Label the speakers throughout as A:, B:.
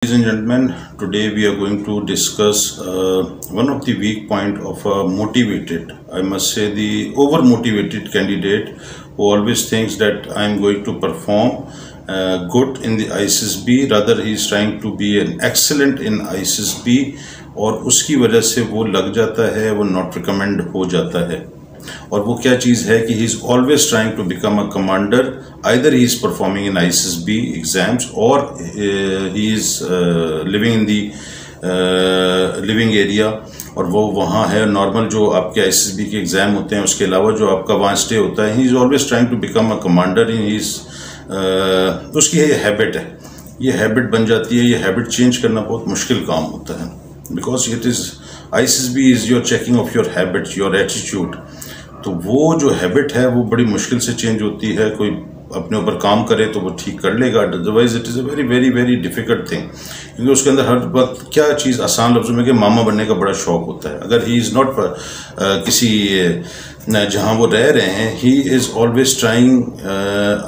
A: Ladies and gentlemen, today we are going to discuss one of the weak point of a motivated, I must say the over-motivated candidate who always thinks that I am going to perform good in the ISSB, rather he is trying to be an excellent in ISSB और उसकी वजह से वो लग जाता है, वो not recommend हो जाता है। और वो क्या चीज़ है कि he is always trying to become a commander, either he is performing in ISSB exams or he is living in the living area और वो वहाँ है। नॉर्मल जो आपके ISSB के एग्ज़ाम होते हैं उसके अलावा जो आपका वहाँ स्टे होता है, he is always trying to become a commander, he is उसकी ये हैबिट है, ये हैबिट बन जाती है। ये हैबिट चेंज करना बहुत मुश्किल काम होता है, because it is ISSB is your checking of your habit, your attitude. तो वो जो हैबिट है वो बड़ी मुश्किल से चेंज होती है। कोई अपने ऊपर काम करे तो वो ठीक कर लेगा, otherwise it is a very very very difficult thing, क्योंकि उसके अंदर हर वक्त क्या चीज़ आसान लफ्ज़ों में कि मामा बनने का बड़ा शौक होता है। अगर ही इज़ नॉट किसी जहाँ वो रह रहे हैं, he is always trying,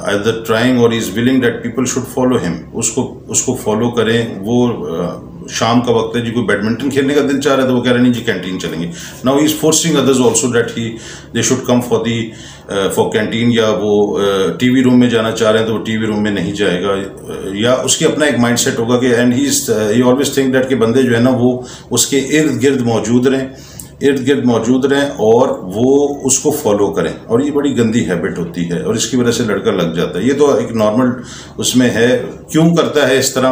A: either trying or is willing that people should follow him, उसको फॉलो करें। वो शाम का वक्त है जी, कोई बैडमिंटन खेलने का दिल चाह रहा है तो वो कह रहे नहीं जी कैंटीन चलेंगे। Now he is forcing others also that he they should come for canteen, या वो टीवी रूम में जाना चाह रहे हैं तो वो टीवी रूम में नहीं जाएगा, या उसके अपना एक माइंडसेट होगा कि and he always think that के बंदे जो है ना वो उसके इर्द गिर्द मौजूद रहें और वो उसको फॉलो करें। और ये बड़ी गंदी हैबिट होती है और इसकी वजह से लड़का लग जाता है। ये तो एक नॉर्मल उसमें है, क्यों करता है इस तरह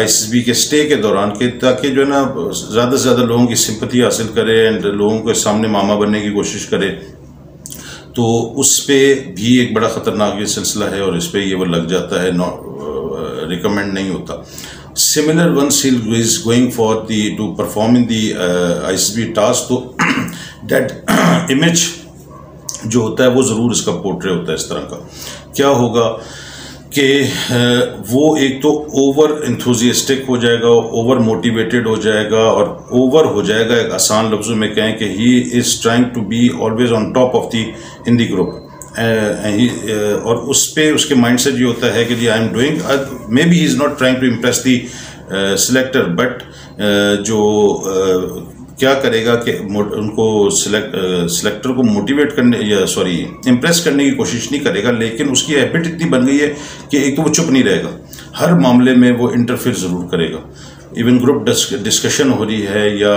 A: ISSB के स्टे के दौरान के, ताकि जो है ना ज़्यादा से ज़्यादा लोगों की सिंपैथी हासिल करे एंड लोगों के सामने मामा बनने की कोशिश करे। तो उस पर भी एक बड़ा ख़तरनाक ये सिलसिला है और इस पर ये वो लग जाता है, रिकमेंड नहीं होता। Similar once he is going for to perform in the ISSB task, तो that image जो होता है वो ज़रूर इसका पोर्ट्रे होता है इस तरह का। क्या होगा कि वो एक तो ओवर इंथुजियास्टिक हो जाएगा, ओवर मोटिवेटेड हो जाएगा और ओवर हो जाएगा। एक आसान लफ्ज़ों में कहें कि he is trying to be always on top of in the group. और उस पर उसके माइंडसेट ये होता है कि जी I am doing, maybe he is not trying to impress the selector, but जो क्या करेगा कि उनको सिलेक्टर को मोटिवेट करने या इम्प्रेस करने की कोशिश नहीं करेगा, लेकिन उसकी हैबिट इतनी बन गई है कि एक तो वो चुप नहीं रहेगा, हर मामले में वो इंटरफेयर ज़रूर करेगा। इवन ग्रुप डिस्कशन हो रही है या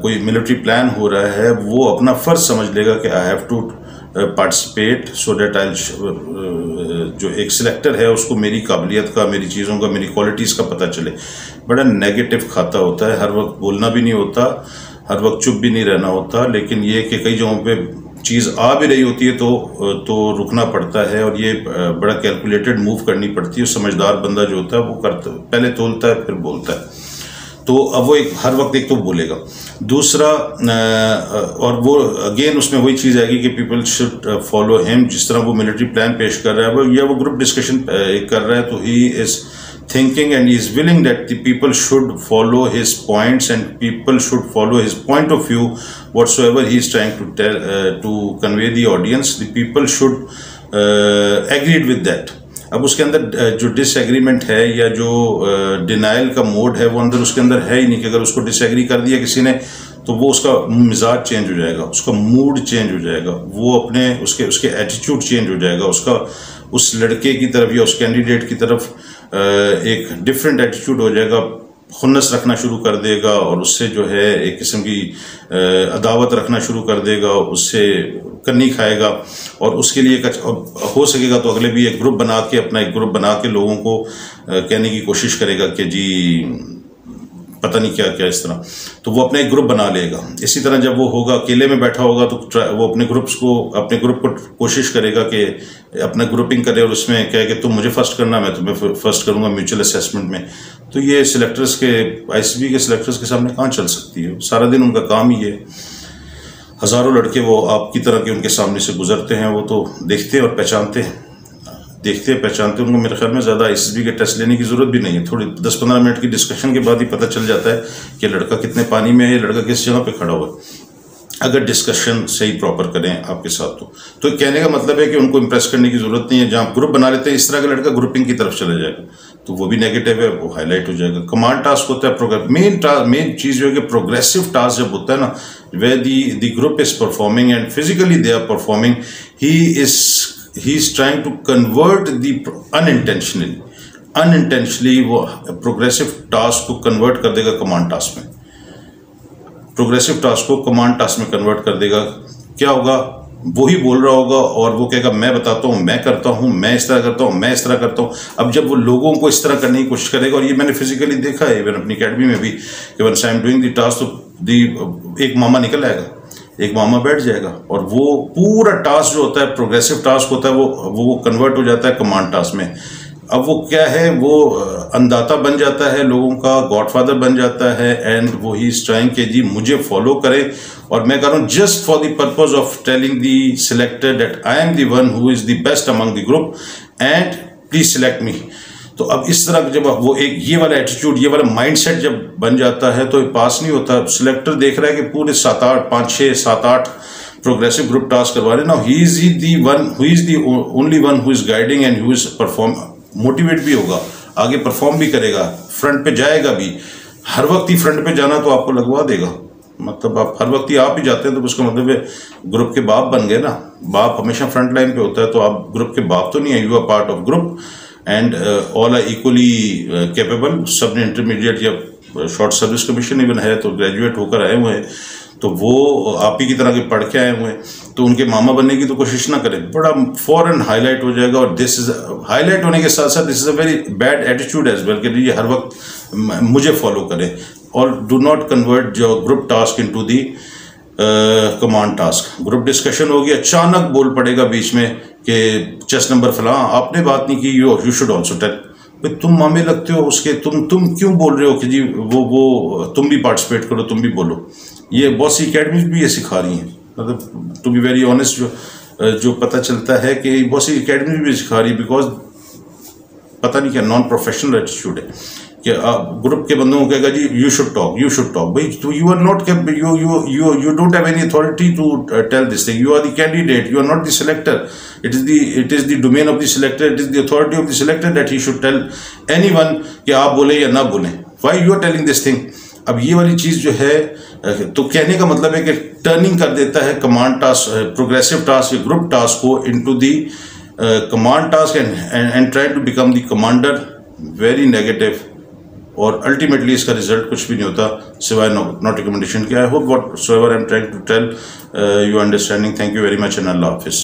A: कोई मिलिट्री प्लान हो रहा है, वो अपना फ़र्ज समझ लेगा कि I have to participate so that I, जो एक सिलेक्टर है उसको मेरी काबिलियत का, मेरी चीज़ों का, मेरी क्वालिटीज़ का पता चले। बड़ा नेगेटिव खाता होता है, हर वक्त बोलना भी नहीं होता, हर वक्त चुप भी नहीं रहना होता, लेकिन ये कि कई जगहों पे चीज़ आ भी रही होती है तो रुकना पड़ता है और ये बड़ा कैलकुलेटेड मूव करनी पड़ती है। समझदार बंदा जो होता है वो करता, पहले तोलता है फिर बोलता है। तो अब वो हर वक्त एक तो बोलेगा, दूसरा और वो अगेन उसमें वही चीज़ आएगी कि पीपल शुड फॉलो हिम। जिस तरह वो मिलिट्री प्लान पेश कर रहा है वो, या वो ग्रुप डिस्कशन कर रहा है, तो he is thinking and he is willing that the people should follow his points and people should follow his point of view whatsoever he is trying to convey the audience, the people should agreed with that. अब उसके अंदर जो disagreement है या जो denial का mode है वो अंदर उसके अंदर है ही नहीं, कि अगर उसको डिसएग्री कर दिया किसी ने तो वो उसका मिजाज चेंज हो जाएगा, उसका मूड चेंज हो जाएगा, वो अपने उसके एटीट्यूड चेंज हो जाएगा, उसका उस लड़के की तरफ या उस कैंडिडेट की तरफ एक डिफरेंट एटीट्यूड हो जाएगा, खुन्नस रखना शुरू कर देगा और उससे जो है एक किस्म की अदावत रखना शुरू कर देगा, उससे कन्नी खाएगा और उसके लिए हो सकेगा तो अगले भी एक ग्रुप बना के, अपना एक ग्रुप बना के लोगों को कहने की कोशिश करेगा कि जी पता नहीं क्या क्या इस तरह, तो वो अपना एक ग्रुप बना लेगा। इसी तरह जब वो होगा अकेले में बैठा होगा तो वो अपने ग्रुप को कोशिश करेगा कि अपना ग्रुपिंग करे और उसमें कहे कि तुम मुझे फर्स्ट करना, मैं तुम्हें फर्स्ट करूंगा म्यूचुअल असेसमेंट में। तो ये सिलेक्टर्स के, ISSB के सिलेक्टर्स के सामने कहाँ चल सकती है? सारा दिन उनका काम ही है, हज़ारों लड़के वो आपकी तरह के उनके सामने से गुजरते हैं, वो तो देखते और पहचानते हैं, उनको मेरे ख्याल में ज़्यादा ISSB के टेस्ट लेने की ज़रूरत भी नहीं है। थोड़ी 10-15 मिनट की डिस्कशन के बाद ही पता चल जाता है कि लड़का कितने पानी में है, लड़का किस जगह पे खड़ा हुआ है। अगर डिस्कशन सही प्रॉपर करें आपके साथ तो कहने का मतलब है कि उनको इम्प्रेस करने की जरूरत नहीं है। जहाँ ग्रुप बना लेते हैं इस तरह का लड़का ग्रुपिंग की तरफ चला जाएगा तो वो भी नेगेटिव है, वो हाईलाइट हो जाएगा। कमांड टास्क होता है मेन चीज जो है कि प्रोग्रेसिव टास्क जब होता है ना, way the group is performing and physically they are performing, he is trying to convert the unintentionally वो प्रोग्रेसिव टास्क को कन्वर्ट कर देगा कमांड टास्क में, प्रोग्रेसिव टास्क को कमांड टास्क में कन्वर्ट कर देगा। क्या होगा, वो ही बोल रहा होगा और वो कहेगा मैं बताता हूँ, मैं करता हूँ, मैं इस तरह करता हूँ, मैं इस तरह करता हूँ। अब जब वो लोगों को इस तरह करने की कोशिश करेगा, और ये मैंने फिजिकली देखा है इवन अपनी अकेडमी में भी, कि one I am doing the task तो एक मामा निकल आएगा, एक मामा बैठ जाएगा और वो पूरा टास्क जो होता है प्रोग्रेसिव टास्क होता है वो कन्वर्ट हो जाता है कमांड टास्क में। अब वो क्या है, वो अंदाता बन जाता है, लोगों का गॉडफादर बन जाता है, एंड वो ही इज ट्राइंग कि जी मुझे फॉलो करें। और मैं कह रहा हूँ just for the purpose of telling the selector that I am the one who is the best among the group and please select me. तो अब इस तरह जब वो एक ये वाला एटीट्यूड, ये वाला माइंडसेट जब बन जाता है तो पास नहीं होता। सिलेक्टर देख रहा है कि पूरे 5-6-7-8 प्रोग्रेसिव ग्रुप टास्क करवा रहे ना, he is the one who is the only one who is guiding and who is perform, motivate भी होगा, आगे परफॉर्म भी करेगा, फ्रंट पे जाएगा भी। हर वक्त ही फ्रंट पे जाना तो आपको लगवा देगा, मतलब आप हर वक्त ही आप ही जाते हैं तो उसका मतलब है ग्रुप के बाप बन गए ना। बाप हमेशा फ्रंट लाइन पे होता है, तो आप ग्रुप के बाप तो नहीं है, you are part of group and all are equally capable. सब ने इंटरमीडिएट या शॉर्ट सर्विस कमीशन इवन है तो ग्रेजुएट होकर आए हुए हैं, तो वो आप ही की तरह के पढ़ के आए हुए हैं, तो उनके मामा बनने की तो कोशिश ना करें, बड़ा फॉरन हाईलाइट हो जाएगा। और दिस इज हाईलाइट होने के साथ साथ this is a very bad attitude as well, कि ये हर वक्त मुझे फॉलो करें। और do not convert your group task into the command task. Group discussion होगी, अचानक बोल पड़ेगा बीच में कि चेस नंबर फलां आपने बात नहीं की, यू शुड ऑल्सो टेल। भाई तुम मामे लगते हो उसके, तुम क्यों बोल रहे हो कि जी वो तुम भी पार्टिसिपेट करो, तुम भी बोलो। ये बहुत सी अकेडमीज भी ये सिखा रही हैं, मतलब टू बी वेरी ऑनेस्ट जो पता चलता है कि बहुत सी अकेडमीज भी सिखा रही है, बिकॉज पता नहीं क्या नॉन प्रोफेशनल एटीट्यूड है कि ग्रुप के बंदों को कहेगा जी यू शुड टॉक। भाई तो you are not you don't have any authority to tell this thing, you are the candidate, you are not the selector, it is the domain of the selector, it is the authority of the selector that he should tell anyone कि आप बोले या ना बोले, why you are telling this thing. अब ये वाली चीज जो है, तो कहने का मतलब है कि टर्निंग कर देता है command task, progressive task, group task को into the command task and try to become the commander, very negative. और अल्टीमेटली इसका रिजल्ट कुछ भी नहीं होता सिवाय नॉट रिकमेंडेशन के। I hope whatsoever I am trying to tell you understanding. Thank you very much and अल्लाह हाफिज।